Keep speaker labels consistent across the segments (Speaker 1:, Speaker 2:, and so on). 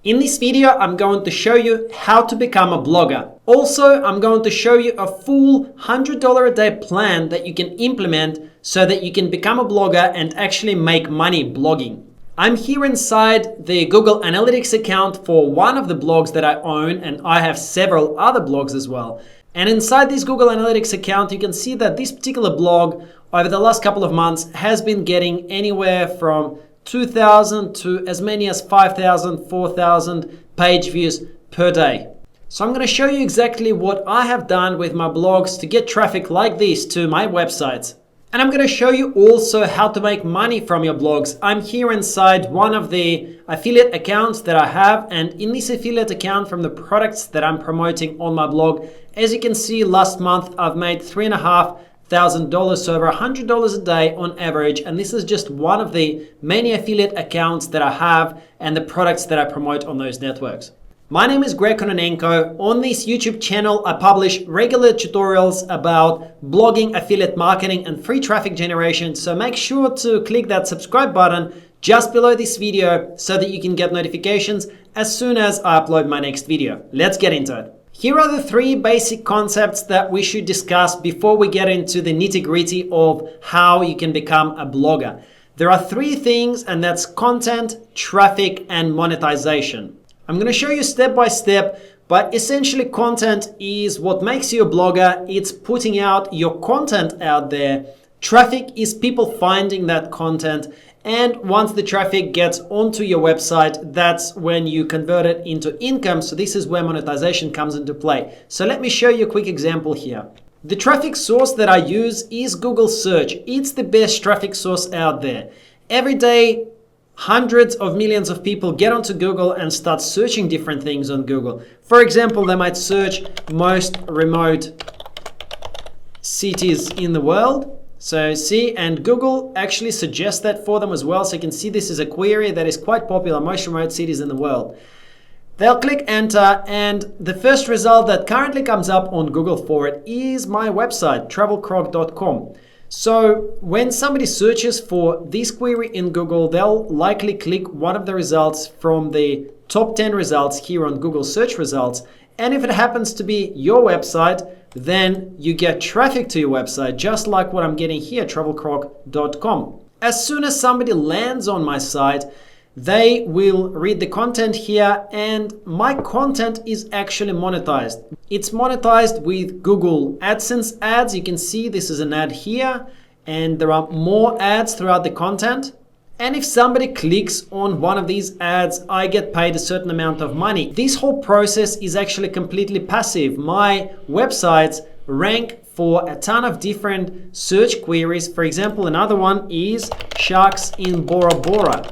Speaker 1: In this video, I'm going to show you how to become a blogger. Also, I'm going to show you a full $100 a day plan that you can implement so that you can become a blogger and actually make money blogging. I'm here inside the Google Analytics account for one of the blogs that I own, and I have several other blogs as well. And inside this Google Analytics account, you can see that this particular blog over the last couple of months has been getting anywhere from 2,000 to as many as 5,000, 4,000 page views per day. So I'm going to show you exactly what I have done with my blogs to get traffic like this to my websites. And I'm going to show you also how to make money from your blogs. I'm here inside one of the affiliate accounts that I have, and in this affiliate account from the products that I'm promoting on my blog, as you can see, last month I've made $3,500, so over $100 a day on average. And this is just one of the many affiliate accounts that I have and the products that I promote on those networks. My name is Greg Kononenko. On this YouTube channel, I publish regular tutorials about blogging, affiliate marketing, and free traffic generation. So make sure to click that subscribe button just below this video so that you can get notifications as soon as I upload my next video. Let's get into it. Here are the three basic concepts that we should discuss before we get into the nitty-gritty of how you can become a blogger. There are three things, and that's content, traffic, and monetization. I'm going to show you step by step, but essentially content is what makes you a blogger. It's putting out your content out there. Traffic is people finding that content. And once the traffic gets onto your website, that's when you convert it into income. So this is where monetization comes into play. So let me show you a quick example here. The traffic source that I use is Google search. It's the best traffic source out there. Every day, hundreds of millions of people get onto Google and start searching different things on Google. For example, they might search most remote cities in the world. So see, and Google actually suggests that for them as well. So you can see this is a query that is quite popular, most remote cities in the world. They'll click enter, and the first result that currently comes up on Google for it is my website, travelcrog.com. So when somebody searches for this query in Google, they'll likely click one of the results from the top 10 results here on Google search results. And if it happens to be your website, then you get traffic to your website, just like what I'm getting here, travelcrog.com. As soon as somebody lands on my site, they will read the content here, and my content is actually monetized. It's monetized with Google AdSense ads. You can see this is an ad here, and there are more ads throughout the content. And if somebody clicks on one of these ads, I get paid a certain amount of money. This whole process is actually completely passive. My websites rank for a ton of different search queries. For example, another one is sharks in Bora Bora.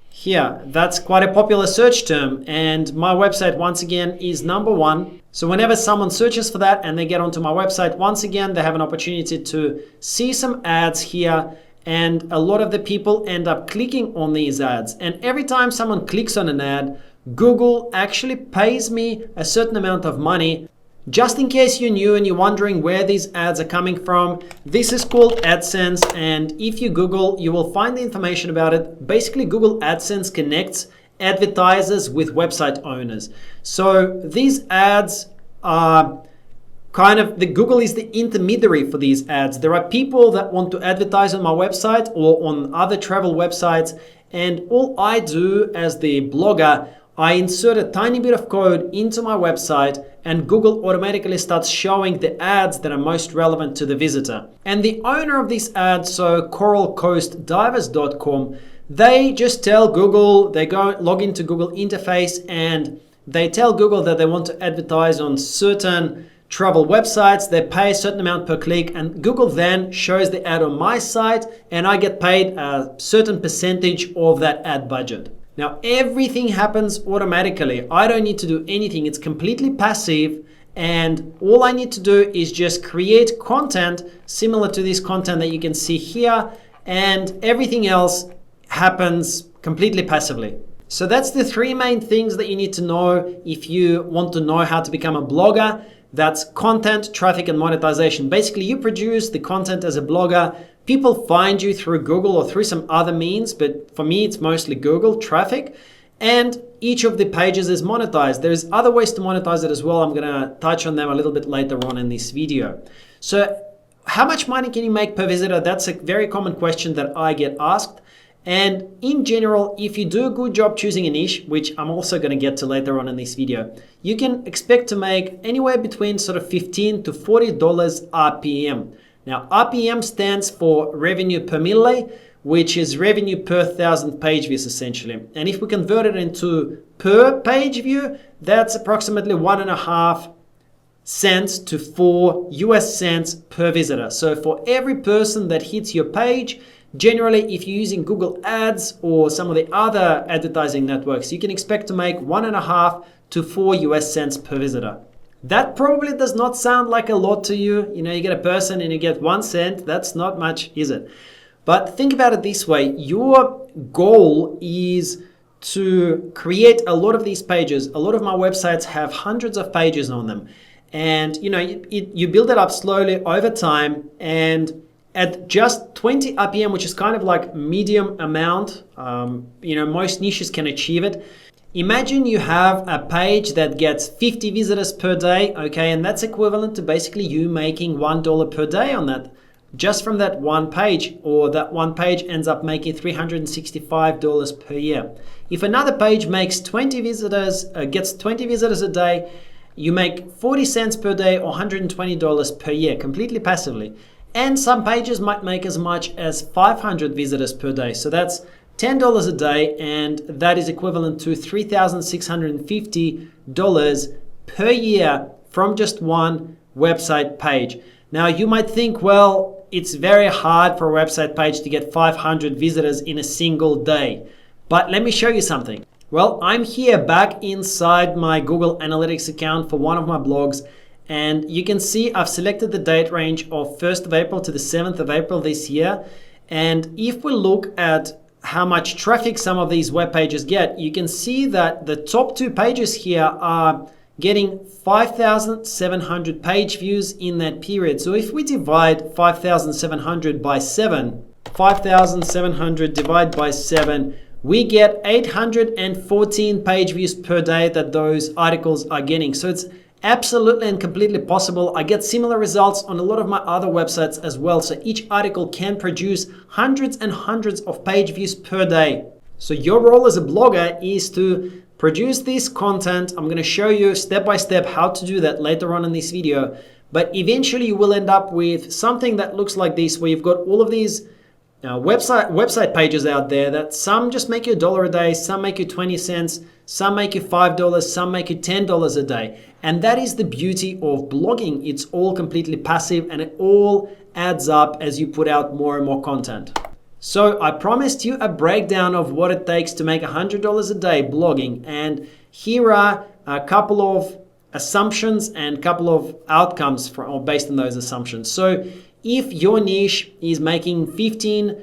Speaker 1: Here, that's quite a popular search term, and my website once again is number one. So whenever someone searches for that and they get onto my website, once again, they have an opportunity to see some ads here. And a lot of the people end up clicking on these ads. And every time someone clicks on an ad, Google actually pays me a certain amount of money. Just in case you're new and you're wondering where these ads are coming from, this is called AdSense. And if you Google, you will find the information about it. Basically, Google AdSense connects advertisers with website owners. So these ads are Google is the intermediary for these ads. There are people that want to advertise on my website or on other travel websites, and all I do as the blogger, I insert a tiny bit of code into my website, and Google automatically starts showing the ads that are most relevant to the visitor. And the owner of this ad, so coralcoastdivers.com, they just tell Google, they go log into Google interface, and they tell Google that they want to advertise on certain travel websites. They pay a certain amount per click, and Google then shows the ad on my site, and I get paid a certain percentage of that ad budget. Now, everything happens automatically. I don't need to do anything. It's completely passive, and all I need to do is just create content similar to this content that you can see here, and everything else happens completely passively. So that's the three main things that you need to know if you want to know how to become a blogger. That's content, traffic, and monetization. Basically, you produce the content as a blogger. People find you through Google or through some other means, but for me, it's mostly Google traffic. and each of the pages is monetized. There's other ways to monetize it as well. I'm gonna touch on them a little bit later on in this video. So how much money can you make per visitor? That's a very common question that I get asked. And in general, if you do a good job choosing a niche, which I'm also going to get to later on in this video, you can expect to make anywhere between sort of $15 to $40 RPM. Now, RPM stands for revenue per mille, which is revenue per 1,000 page views essentially. And if we convert it into per page view, that's approximately 1.5 cents to 4 US cents per visitor. So for every person that hits your page, generally, if you're using Google Ads or some of the other advertising networks, you can expect to make 1.5 to 4 US cents per visitor. That probably does not sound like a lot to you. You know, you get a person and you get 1 cent. That's not much, is it? But think about it this way. Your goal is to create a lot of these pages. A lot of my websites have hundreds of pages on them. And, you know, you build it up slowly over time, and at just 20 RPM, which is kind of like medium amount, you know, most niches can achieve it. Imagine you have a page that gets 50 visitors per day, okay, and that's equivalent to basically you making $1 per day on that, just from that one page, or that one page ends up making $365 per year. If another page makes 20 visitors, gets 20 visitors a day, you make 40 cents per day or $120 per year, completely passively. And some pages might make as much as 500 visitors per day. So that's $10 a day, and that is equivalent to $3,650 per year from just one website page. Now you might think, well, it's very hard for a website page to get 500 visitors in a single day. But let me show you something. Well, I'm here back inside my Google Analytics account for one of my blogs, and you can see I've selected the date range of 1st of April to the 7th of April this year. And if we look at how much traffic some of these web pages get, you can see that the top 2 pages here are getting 5,700 page views in that period. So if we divide 5,700 by 7, 5,700 divided by 7, we get 814 page views per day that those articles are getting. So it's absolutely and completely possible. I get similar results on a lot of my other websites as well. So each article can produce hundreds and hundreds of page views per day. So your role as a blogger is to produce this content. I'm going to show you step by step how to do that later on in this video. But eventually you will end up with something that looks like this, where you've got all of these website pages out there that some just make you $1 a day, some make you 20 cents, some make you $5, some make you $10 a day. And that is the beauty of blogging. It's all completely passive, and it all adds up as you put out more and more content. So I promised you a breakdown of what it takes to make $100 a day blogging. And here are a couple of assumptions and a couple of outcomes based on those assumptions. So if your niche is making 15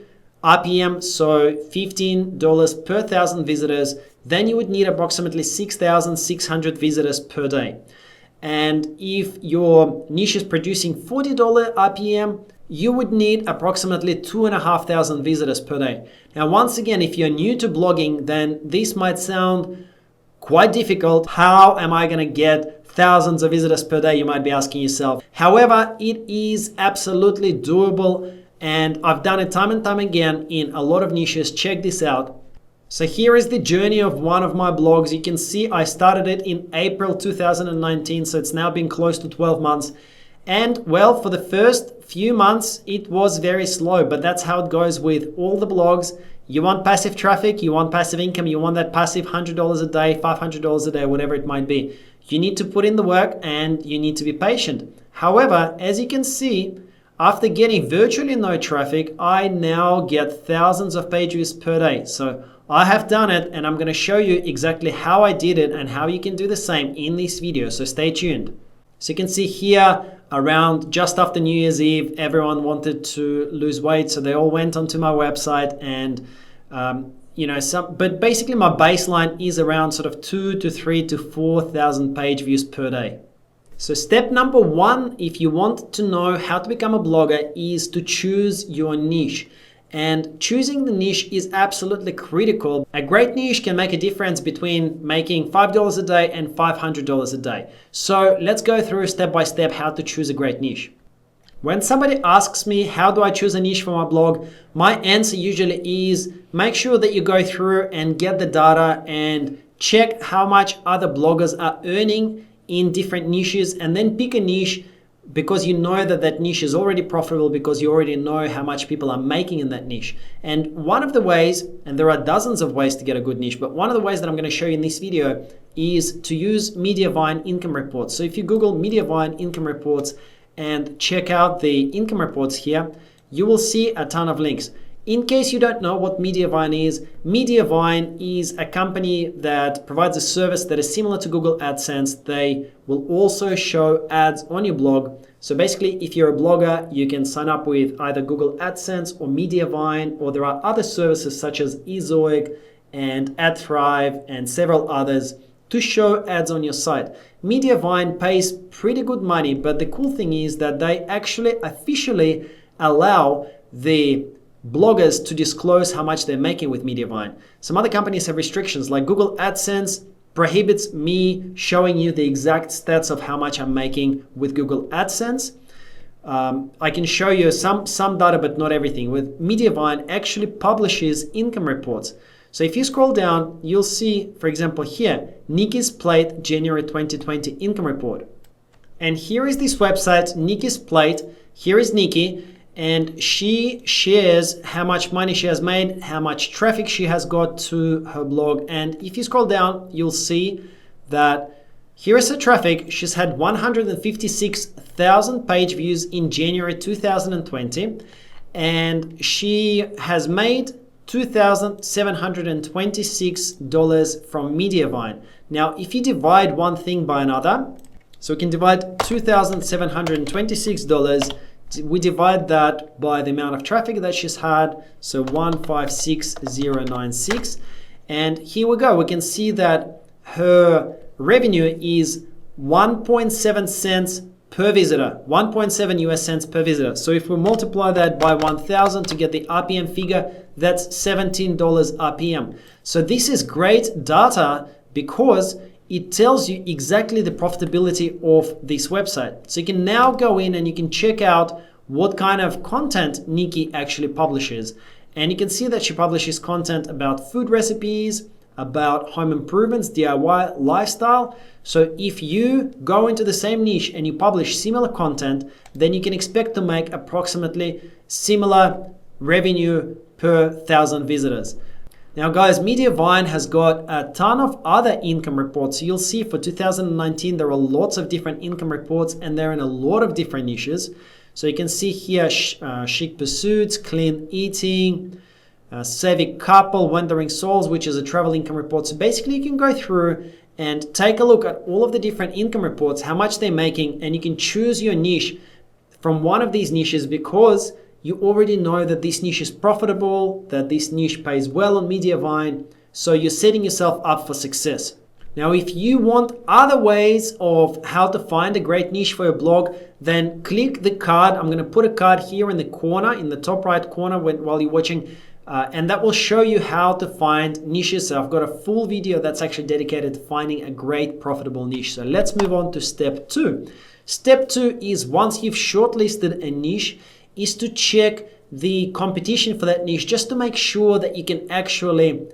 Speaker 1: RPM, so $15 per 1,000 visitors, then you would need approximately 6,600 visitors per day. And if your niche is producing $40 RPM, you would need approximately 2,500 visitors per day. Now, once again, if you're new to blogging, then this might sound quite difficult. How am I going to get thousands of visitors per day, you might be asking yourself. However, it is absolutely doable, and I've done it time and time again in a lot of niches. Check this out. So here is the journey of one of my blogs. You can see I started it in April 2019, so it's now been close to 12 months. And well, for the first few months, it was very slow, but that's how it goes with all the blogs. You want passive traffic, you want passive income, you want that passive $100 a day, $500 a day, whatever it might be. You need to put in the work and you need to be patient. However, as you can see, after getting virtually no traffic, I now get thousands of page views per day. So I have done it, and I'm going to show you exactly how I did it and how you can do the same in this video. So stay tuned. So you can see here, around just after New Year's Eve, everyone wanted to lose weight. So they all went onto my website, and but basically my baseline is around sort of 2,000 to 3,000 to 4,000 page views per day. So step number 1, if you want to know how to become a blogger, is to choose your niche. And choosing the niche is absolutely critical. A great niche can make a difference between making $5 a day and $500 a day. So let's go through step by step how to choose a great niche. When somebody asks me how do I choose a niche for my blog, my answer usually is make sure that you go through and get the data and check how much other bloggers are earning in different niches, and then pick a niche because you know that that niche is already profitable, because you already know how much people are making in that niche. And one of the ways, and there are dozens of ways to get a good niche, but one of the ways that I'm going to show you in this video is to use Mediavine income reports. So if you Google Mediavine income reports and check out the income reports here, you will see a ton of links. In case you don't know what Mediavine is a company that provides a service that is similar to Google AdSense. They will also show ads on your blog. So basically, if you're a blogger, you can sign up with either Google AdSense or Mediavine, or there are other services such as eZoig and AdThrive and several others to show ads on your site. Mediavine pays pretty good money, but the cool thing is that they actually officially allow the bloggers to disclose how much they're making with Mediavine. Some other companies have restrictions, like Google AdSense prohibits me showing you the exact stats of how much I'm making with Google AdSense. I can show you some data, but not everything. With Mediavine actually publishes income reports. So if you scroll down, you'll see, for example, here, Nikki's Plate January 2020 income report. And here is this website, Nikki's Plate. Here is Nikki. And she shares how much money she has made, how much traffic she has got to her blog. And if you scroll down, you'll see that here is her traffic. She's had 156,000 page views in January 2020. And she has made $2,726 from Mediavine. Now, if you divide one thing by another, so we can divide $2,726, we divide that by the amount of traffic that she's had, so 156096. And here we go. We can see that her revenue is 1.7 cents per visitor, 1.7 US cents per visitor. So if we multiply that by 1,000 to get the RPM figure, that's $17 RPM. So this is great data because it tells you exactly the profitability of this website. So you can now go in and you can check out what kind of content Nikki actually publishes. And you can see that she publishes content about food recipes, about home improvements, DIY, lifestyle. So if you go into the same niche and you publish similar content, then you can expect to make approximately similar revenue per 1,000 visitors. Now guys, Mediavine has got a ton of other income reports. So you'll see for 2019, there are lots of different income reports and they're in a lot of different niches. So you can see here, Chic Pursuits, Clean Eating, Savvy Couple, Wandering Souls, which is a travel income report. So basically you can go through and take a look at all of the different income reports, how much they're making, and you can choose your niche from one of these niches because you already know that this niche is profitable, that this niche pays well on Mediavine, so you're setting yourself up for success. Now, if you want other ways of how to find a great niche for your blog, then click the card. I'm going to put a card here in the corner, in the top right corner while you're watching, and that will show you how to find niches. So I've got a full video that's actually dedicated to finding a great profitable niche. So let's move on to step 2. Step 2 is once you've shortlisted a niche, is to check the competition for that niche just to make sure that you can actually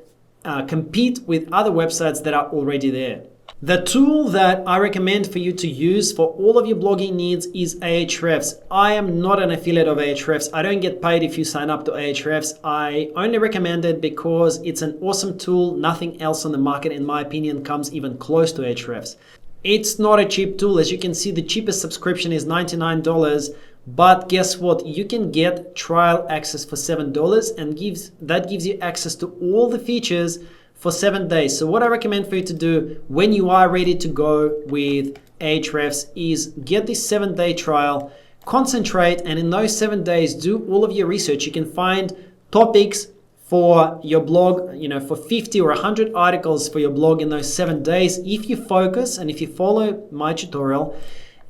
Speaker 1: compete with other websites that are already there. The tool that I recommend for you to use for all of your blogging needs is Ahrefs. I am not an affiliate of Ahrefs. I don't get paid if you sign up to Ahrefs. I only recommend it because it's an awesome tool. Nothing else on the market, in my opinion, comes even close to Ahrefs. It's not a cheap tool. As you can see, the cheapest subscription is $99. But guess what? You can get trial access for $7 and that gives you access to all the features for 7 days. So what I recommend for you to do when you are ready to go with Ahrefs is get this 7-day trial, concentrate, and in those 7 days, do all of your research. You can find topics for your blog, for 50 or 100 articles for your blog in those 7 days if you focus and if you follow my tutorial.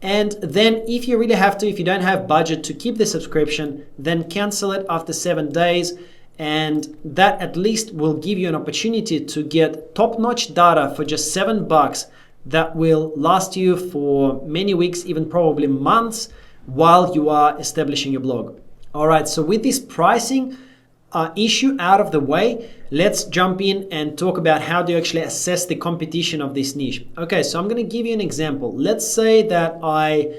Speaker 1: And then if you really have to, if you don't have budget to keep the subscription, then cancel it after 7 days. And that at least will give you an opportunity to get top-notch data for just $7 that will last you for many weeks, even probably months, while you are establishing your blog. All right, so with this pricing issue out of the way, let's jump in and talk about how to actually assess the competition of this niche. Okay, so I'm going to give you an example. Let's say that I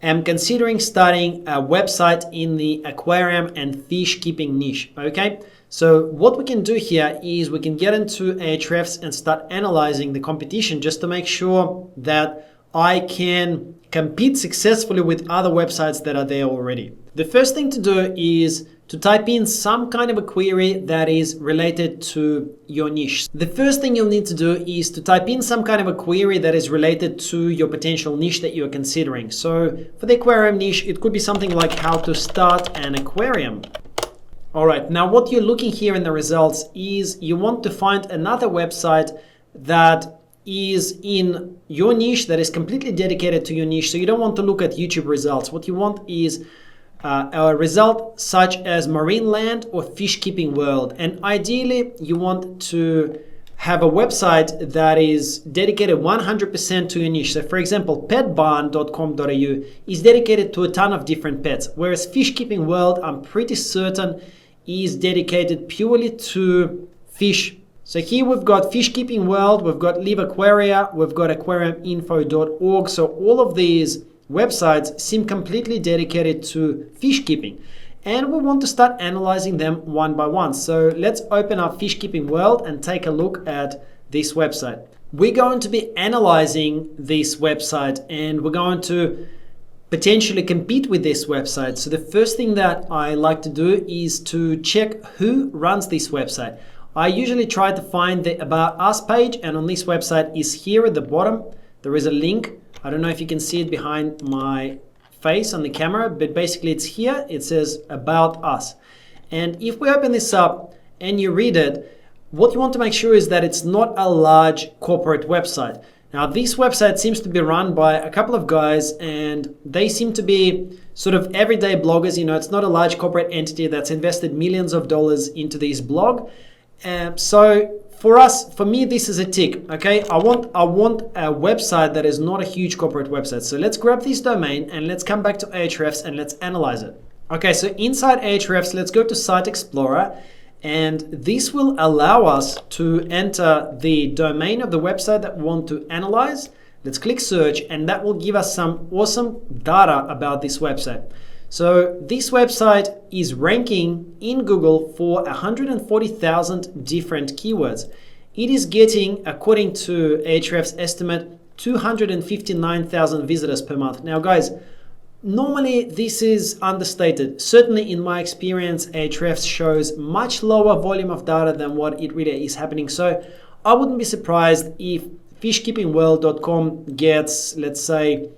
Speaker 1: am considering starting a website in the aquarium and fish keeping niche. Okay, so what we can do here is we can get into Ahrefs and start analyzing the competition just to make sure that I can compete successfully with other websites that are there already. The first thing to do is to type in some kind of a query that is related to your niche. The first thing you'll need to do is to type in some kind of a query that is related to your potential niche that you're considering. So for the aquarium niche, it could be something like how to start an aquarium. All right, now what you're looking here in the results is you want to find another website that is in your niche, that is completely dedicated to your niche. So you don't want to look at YouTube results. What you want is a result such as Marine Land or Fish Keeping World. And ideally, you want to have a website that is dedicated 100% to your niche. So for example, petbarn.com.au is dedicated to a ton of different pets, whereas Fish Keeping World, I'm pretty certain, is dedicated purely to fish. So here we've got Fish Keeping World, we've got Live Aquaria, we've got aquariuminfo.org. So all of these websites seem completely dedicated to fish keeping, and we want to start analyzing them one by one. So let's open up Fish Keeping World and take a look at this website. We're going to be analyzing this website and we're going to potentially compete with this website. So the first thing that I like to do is to check who runs this website. I usually try to find the About Us page, and on this website is here at the bottom. There is a link. I don't know if you can see it behind my face on the camera, but basically it's here. It says About Us. And if we open this up and you read it, what you want to make sure is that it's not a large corporate website. Now, this website seems to be run by a couple of guys, and they seem to be sort of everyday bloggers. You know, it's not a large corporate entity that's invested millions of dollars into this blog. So for me, this is a tick. Okay, I want a website that is not a huge corporate website. So let's grab this domain and let's come back to Ahrefs and let's analyze it. Okay, so inside Ahrefs, let's go to Site Explorer, and this will allow us to enter the domain of the website that we want to analyze. Let's click search, and that will give us some awesome data about this website. So this website is ranking in Google for 140,000 different keywords. It is getting, according to Ahrefs' estimate, 259,000 visitors per month. Now guys, normally this is understated. Certainly in my experience, Ahrefs shows much lower volume of data than what it really is happening. So I wouldn't be surprised if fishkeepingworld.com gets, let's say,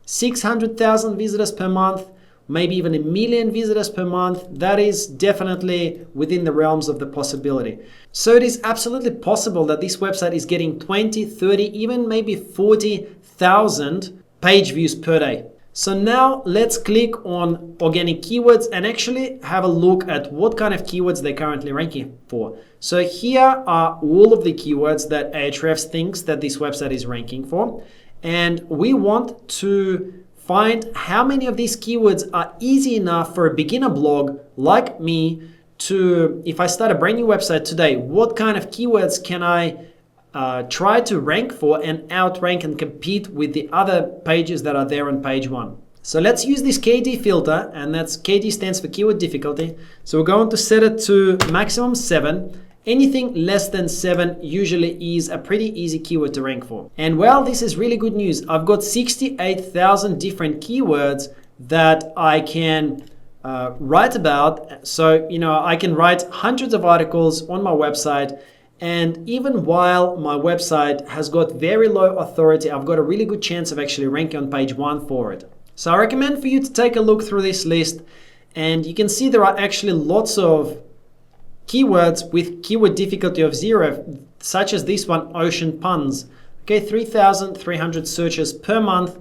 Speaker 1: 600,000 visitors per month, maybe even 1 million visitors per month. That is definitely within the realms of the possibility. So it is absolutely possible that this website is getting 20, 30, even maybe 40,000 page views per day. So now let's click on organic keywords and actually have a look at what kind of keywords they're currently ranking for. So here are all of the keywords that Ahrefs thinks that this website is ranking for. And we want to find how many of these keywords are easy enough for a beginner blog like me to, if I start a brand new website today, what kind of keywords can I try to rank for and outrank and compete with the other pages that are there on page one. So let's use this KD filter, and that's KD stands for keyword difficulty. So we're going to set it to maximum 7. Anything less than 7 usually is a pretty easy keyword to rank for. And well, this is really good news. I've got 68,000 different keywords that I can write about. So, you know, I can write hundreds of articles on my website. And even while my website has got very low authority, I've got a really good chance of actually ranking on page 1 for it. So I recommend for you to take a look through this list, and you can see there are actually lots of keywords with keyword difficulty of 0, such as this one, ocean puns. Okay, 3,300 searches per month.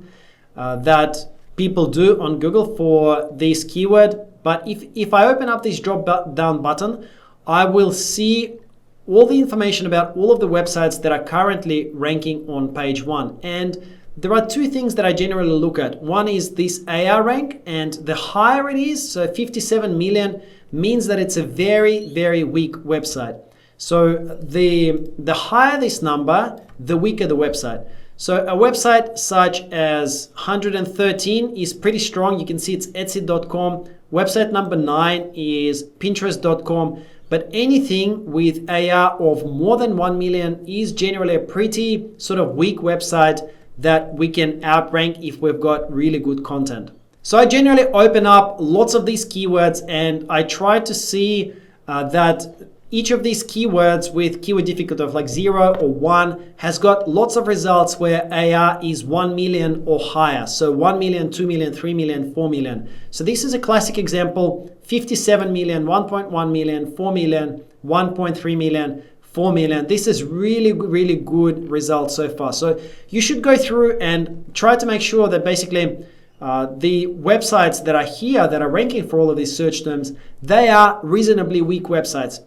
Speaker 1: that people do on Google for this keyword. But if I open up this drop down button, I will see all the information about all of the websites that are currently ranking on page 1. And there are two things that I generally look at. One is this AR rank, and the higher it is, so 57 million, means that it's a very, very weak website. So the higher this number, the weaker the website. So a website such as 113 is pretty strong. You can see it's Etsy.com. Website number 9 is Pinterest.com. But anything with AR of more than 1 million is generally a pretty sort of weak website that we can outrank if we've got really good content. So I generally open up lots of these keywords and I try to see that each of these keywords with keyword difficulty of like 0 or 1 has got lots of results where AR is 1 million or higher. So 1 million, 2 million, 3 million, 4 million. So this is a classic example: 57 million, 1.1 million, 4 million, 1.3 million, 4 million. This is really, really good results so far. So you should go through and try to make sure that basically the websites that are here that are ranking for all of these search terms, they are reasonably weak websites.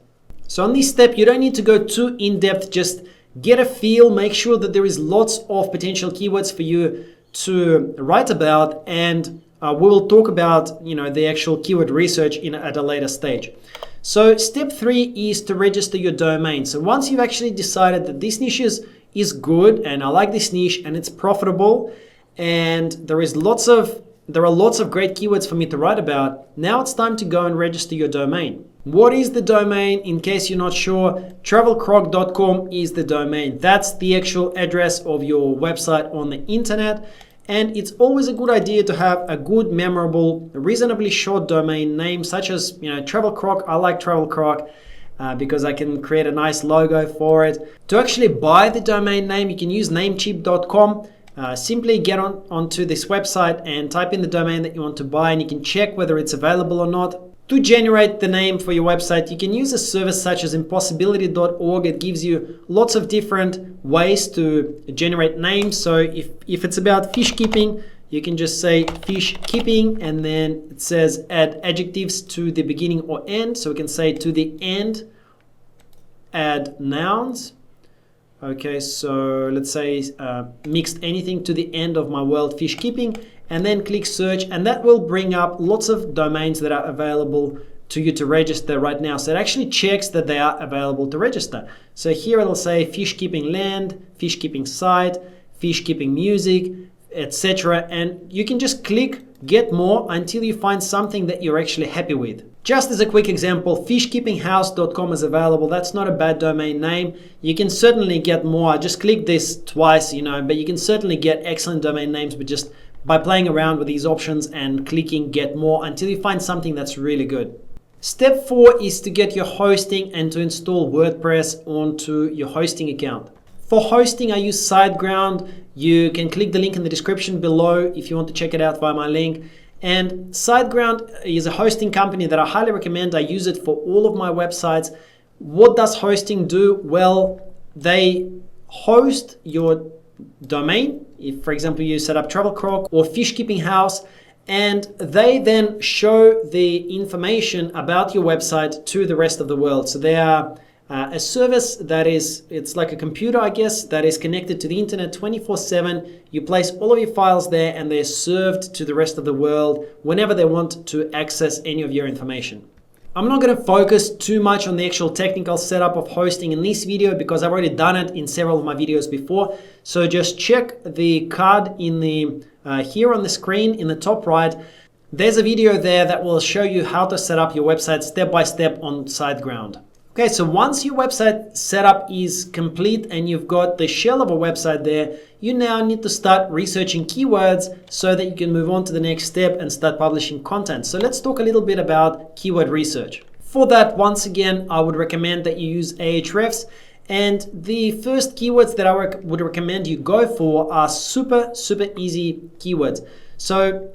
Speaker 1: So on this step, you don't need to go too in-depth, just get a feel, make sure that there is lots of potential keywords for you to write about, and we will talk about the actual keyword research at a later stage. So step 3 is to register your domain. So once you've actually decided that this niche is good and I like this niche and it's profitable and there are lots of great keywords for me to write about, now it's time to go and register your domain. What is the domain? In case you're not sure, travelcroc.com is the domain. That's the actual address of your website on the internet. And it's always a good idea to have a good, memorable, reasonably short domain name, such as, Travel Croc. I like Travel Croc because I can create a nice logo for it. To actually buy the domain name, you can use namecheap.com. Simply get onto this website and type in the domain that you want to buy, and you can check whether it's available or not. To generate the name for your website, you can use a service such as impossibility.org. It gives you lots of different ways to generate names. So if it's about fish keeping, you can just say fish keeping, and then it says add adjectives to the beginning or end. So we can say to the end, add nouns. Okay, so let's say mixed anything to the end of my world fish keeping, and then click search, and that will bring up lots of domains that are available to you to register right now. So it actually checks that they are available to register. So here it'll say fish keeping land, fish keeping site, fish keeping music, etc. And you can just click get more until you find something that you're actually happy with. Just as a quick example, fishkeepinghouse.com is available. That's not a bad domain name. You can certainly get more. I just clicked this twice, but you can certainly get excellent domain names, but just by playing around with these options and clicking get more until you find something that's really good. Step 4 is to get your hosting and to install WordPress onto your hosting account. For hosting, I use SiteGround. You can click the link in the description below if you want to check it out via my link. And SiteGround is a hosting company that I highly recommend. I use it for all of my websites. What does hosting do? Well, they host your domain. If, for example, you set up Travel Croc or Fish Keeping House, and they then show the information about your website to the rest of the world. So they are a service that it's like a computer, I guess, that is connected to the internet 24/7. You place all of your files there and they're served to the rest of the world whenever they want to access any of your information. I'm not going to focus too much on the actual technical setup of hosting in this video because I've already done it in several of my videos before. So just check the card in the here on the screen in the top right. There's a video there that will show you how to set up your website step by step on SiteGround. Okay, so once your website setup is complete and you've got the shell of a website there, you now need to start researching keywords so that you can move on to the next step and start publishing content. So let's talk a little bit about keyword research. For that, once again, I would recommend that you use Ahrefs. And the first keywords that I would recommend you go for are super easy keywords. So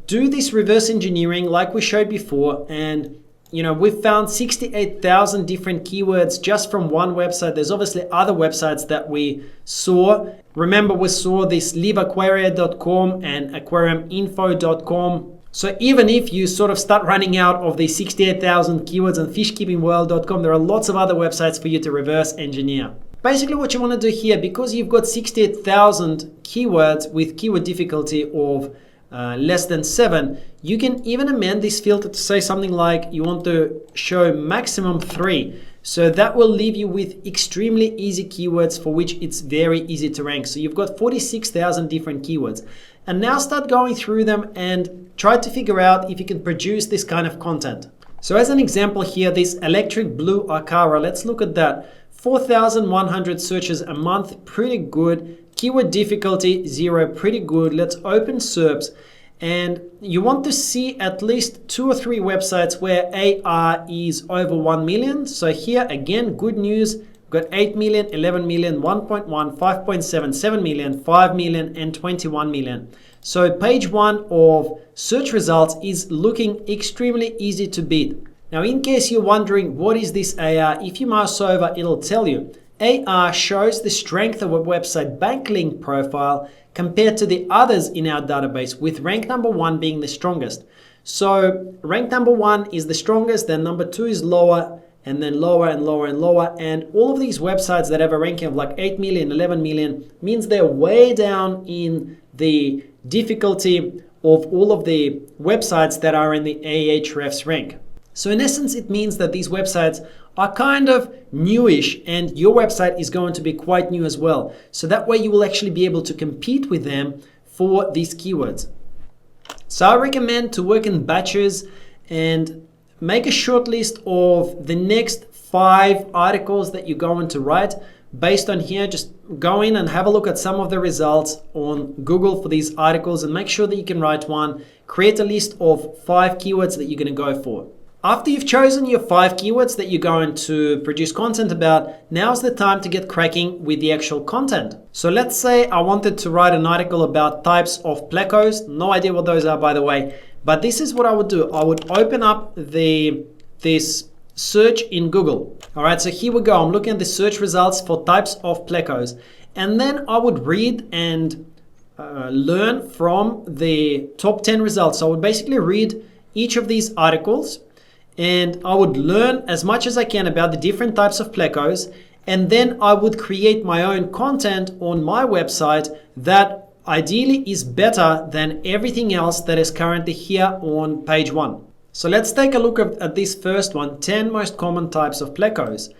Speaker 1: do this reverse engineering like we showed before and we've found 68,000 different keywords just from one website. There's obviously other websites that we saw. Remember, we saw this liveaquaria.com and aquariuminfo.com. So even if you sort of start running out of the 68,000 keywords on fishkeepingworld.com, there are lots of other websites for you to reverse engineer. Basically what you want to do here, because you've got 68,000 keywords with keyword difficulty of less than 7, you can even amend this filter to say something like you want to show maximum 3. So that will leave you with extremely easy keywords for which it's very easy to rank. So you've got 46,000 different keywords. And now start going through them and try to figure out if you can produce this kind of content. So as an example here, this electric blue Akara, let's look at that. 4,100 searches a month, pretty good. Keyword difficulty 0, pretty good. Let's open SERPs. And you want to see at least 2 or 3 websites where AR is over 1 million. So here again, good news. We've got 8 million, 11 million, 1.1, 5.7, 7 million, 5 million, and 21 million. So page 1 of search results is looking extremely easy to beat. Now, in case you're wondering what is this AR, if you mouse over, it'll tell you. AR shows the strength of a website backlink profile compared to the others in our database, with rank number 1 being the strongest. So rank number 1 is the strongest, then number 2 is lower, and then lower and lower and lower. And all of these websites that have a ranking of like 8 million, 11 million means they're way down in the difficulty of all of the websites that are in the Ahrefs rank. So in essence, it means that these websites are kind of newish, and your website is going to be quite new as well. So that way you will actually be able to compete with them for these keywords. So I recommend to work in batches and make a short list of the next 5 articles that you're going to write. Based on here, just go in and have a look at some of the results on Google for these articles and make sure that you can write one. Create a list of 5 keywords that you're going to go for. After you've chosen your 5 keywords that you're going to produce content about, now's the time to get cracking with the actual content. So let's say I wanted to write an article about types of plecos. No idea what those are, by the way, but this is what I would do. I would open up this search in Google. All right, so here we go. I'm looking at the search results for types of plecos, and then I would read and learn from the top 10 results. So I would basically read each of these articles, and I would learn as much as I can about the different types of plecos, and then I would create my own content on my website that ideally is better than everything else that is currently here on page 1. So let's take a look at this first one, 10 most common types of plecos.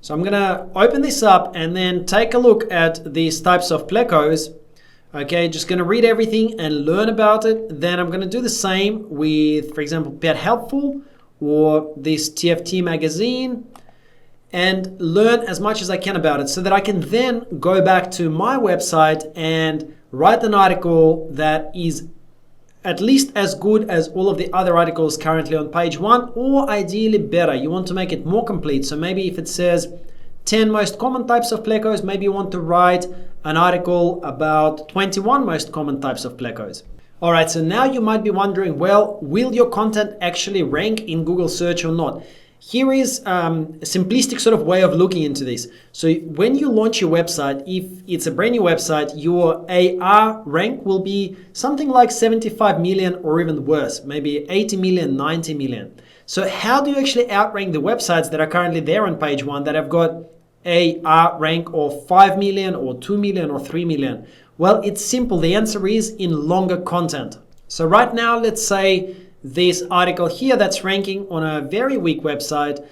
Speaker 1: So I'm gonna open this up and then take a look at these types of plecos. Okay, just gonna read everything and learn about it. Then I'm gonna do the same with, for example, Pet Helpful, or this TFT magazine, and learn as much as I can about it so that I can then go back to my website and write an article that is at least as good as all of the other articles currently on page 1, or ideally better. You want to make it more complete. So maybe if it says 10 most common types of plecos, maybe you want to write an article about 21 most common types of plecos. All right, so now you might be wondering, well, will your content actually rank in Google search or not? Here is a simplistic sort of way of looking into this. So when you launch your website, if it's a brand new website, your AR rank will be something like 75 million or even worse, maybe 80 million, 90 million. So how do you actually outrank the websites that are currently there on page 1 that have got AR rank of 5 million or 2 million or 3 million? Well, it's simple. The answer is in longer content. So right now, let's say this article here that's ranking on a very weak website,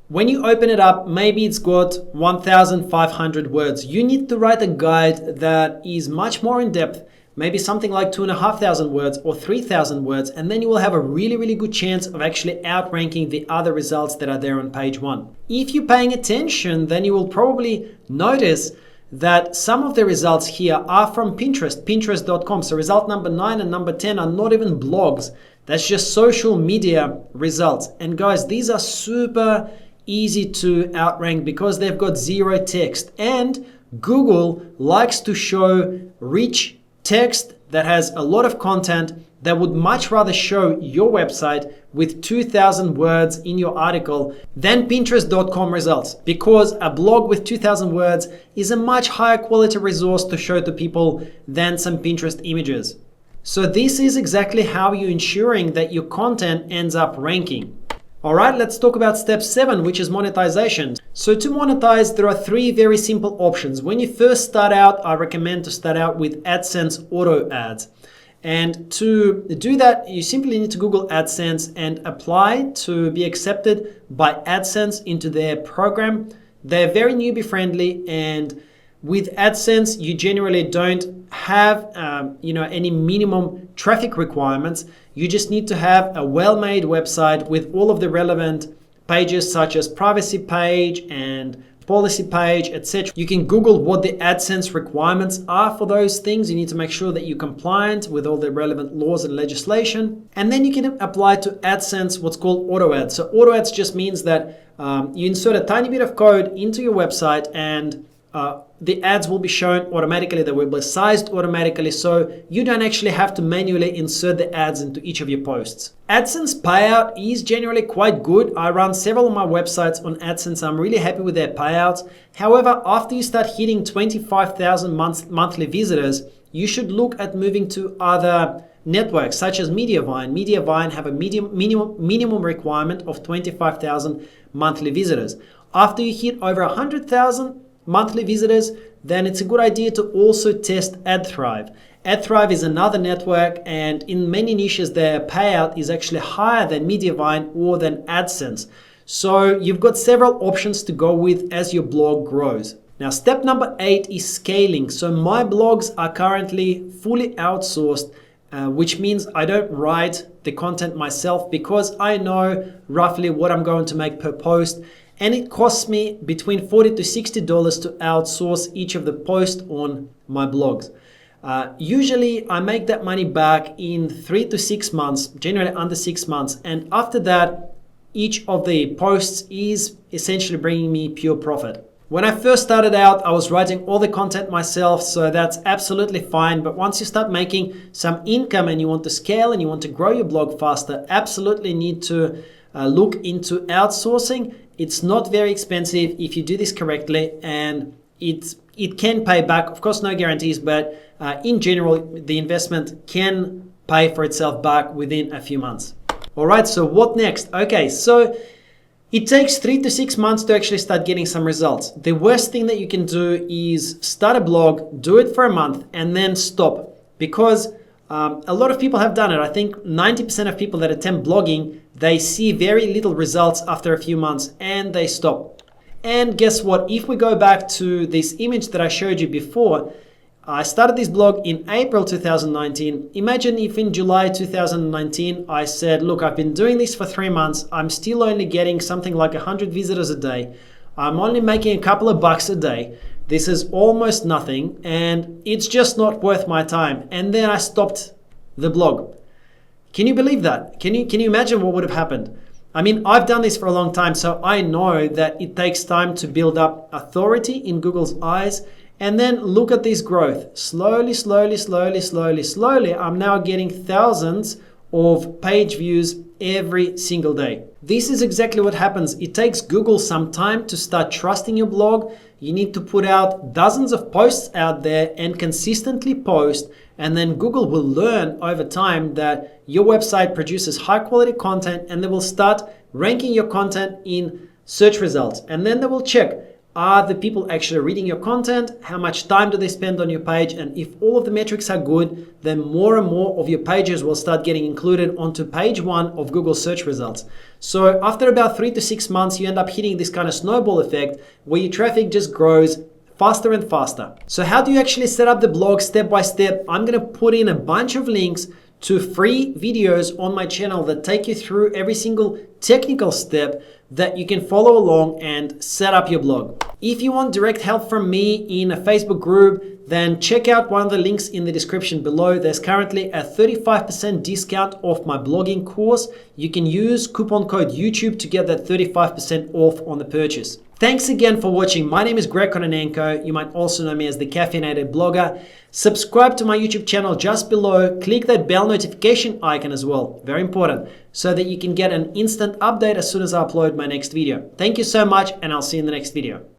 Speaker 1: when you open it up, maybe it's got 1,500 words. You need to write a guide that is much more in depth, maybe something like 2,500 words or 3,000 words, and then you will have a really, really good chance of actually outranking the other results that are there on page 1. If you're paying attention, then you will probably notice that some of the results here are from Pinterest, pinterest.com. So result number 9 and number 10 are not even blogs. That's just social media results. And guys, these are super easy to outrank because they've got 0 text. And Google likes to show rich text that has a lot of content They would much rather show your website with 2,000 words in your article than Pinterest.com results, because a blog with 2,000 words is a much higher quality resource to show to people than some Pinterest images. So this is exactly how you're ensuring that your content ends up ranking. All right, let's talk about step 7, which is monetization. So to monetize, there are 3 very simple options. When you first start out, I recommend to start out with AdSense auto ads. And to do that, you simply need to Google AdSense and apply to be accepted by AdSense into their program. They're very newbie friendly, and with AdSense, you generally don't have any minimum traffic requirements. You just need to have a well-made website with all of the relevant pages, such as privacy page and policy page, etc. You can Google what the AdSense requirements are for those things. You need to make sure that you're compliant with all the relevant laws and legislation. And then you can apply to AdSense what's called auto ads. So auto ads just means that you insert a tiny bit of code into your website, and the ads will be shown automatically. They will be sized automatically, so you don't actually have to manually insert the ads into each of your posts. AdSense payout is generally quite good. I run several of my websites on AdSense. I'm really happy with their payouts. However, after you start hitting 25,000 monthly visitors, you should look at moving to other networks such as Mediavine. Mediavine have a minimum requirement of 25,000 monthly visitors. After you hit over 100,000 monthly visitors, then it's a good idea to also test AdThrive. AdThrive is another network, and in many niches their payout is actually higher than Mediavine or than AdSense. So you've got several options to go with as your blog grows. Now, step number 8 is scaling. So my blogs are currently fully outsourced, which means I don't write the content myself, because I know roughly what I'm going to make per post. And it costs me between $40 to $60 to outsource each of the posts on my blogs. Usually I make that money back in 3 to 6 months, generally under 6 months. And after that, each of the posts is essentially bringing me pure profit. When I first started out, I was writing all the content myself, so that's absolutely fine. But once you start making some income and you want to scale and you want to grow your blog faster, absolutely need to look into outsourcing. It's not very expensive if you do this correctly, and it can pay back. Of course, no guarantees, but in general, the investment can pay for itself back within a few months. All right, so what next? Okay, so it takes 3 to 6 months to actually start getting some results. The worst thing that you can do is start a blog, do it for a month, and then stop, because a lot of people have done it. I think 90% of people that attempt blogging, they see very little results after a few months and they stop. And guess what? If we go back to this image that I showed you before, I started this blog in April 2019. Imagine if in July 2019 I said, look, I've been doing this for 3 months. I'm still only getting something like 100 visitors a day. I'm only making a couple of bucks a day. This is almost nothing, and it's just not worth my time. And then I stopped the blog. Can you believe that? Can you imagine what would have happened? I mean, I've done this for a long time, so I know that it takes time to build up authority in Google's eyes. And then look at this growth. Slowly, I'm now getting thousands of page views every single day. This is exactly what happens. It takes Google some time to start trusting your blog. You need to put out dozens of posts out there and consistently post, and then Google will learn over time that your website produces high quality content, and they will start ranking your content in search results. And then they will check, are the people actually reading your content? How much time do they spend on your page? And if all of the metrics are good, then more and more of your pages will start getting included onto page 1 of Google search results. So after about 3 to 6 months, you end up hitting this kind of snowball effect where your traffic just grows faster and faster. So how do you actually set up the blog step by step? I'm going to put in a bunch of links to free videos on my channel that take you through every single technical step that you can follow along and set up your blog. If you want direct help from me in a Facebook group, then check out one of the links in the description below. There's currently a 35% discount off my blogging course. You can use coupon code YouTube to get that 35% off on the purchase. Thanks again for watching. My name is Greg Kononenko. You might also know me as the Caffeinated Blogger. Subscribe to my YouTube channel just below, click that bell notification icon as well, very important, so that you can get an instant update as soon as I upload my next video. Thank you so much, and I'll see you in the next video.